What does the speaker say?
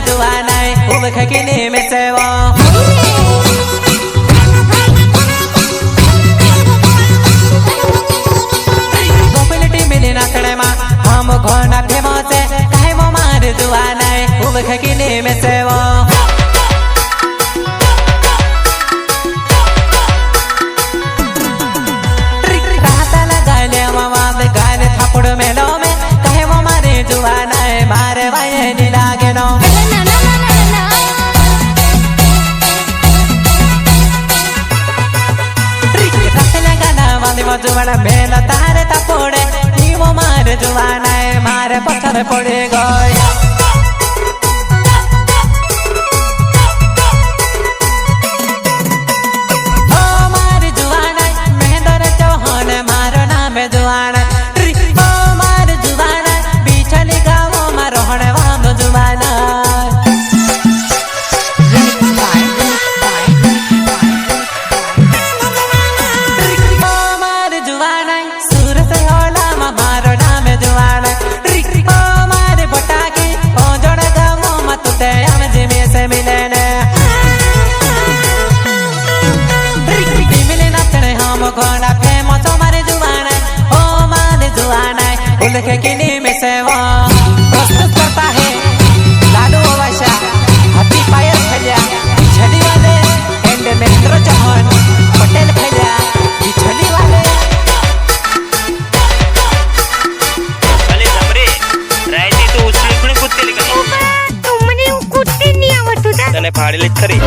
Juana खूब खकिनी में सेवा गोपलटी मिली नाचने मा हम घोड़ा फेमस है काहे वो मार जुआना खूब खकिनी में सेवा मारे भाई नहीं लागे नो जुवाना मेल तारे तपोड़े वो मारे जुवाना मारे पत्थर पड़े गए मारे जुवाना महेंद्र चौहान मारो नाम जुवाना किनी में सेवा प्रस्तुत करता है लाडू वैशा हाथी पायल फैलिया छड़ी वाले एंड महेंद्र चौहान पटेल फैलिया छड़ी वाले अरे समरे रायती तो उचलून कुठे कुत्ते लिखा तुमने कुत्ते नहीं आवडत होता तने फाडले खरे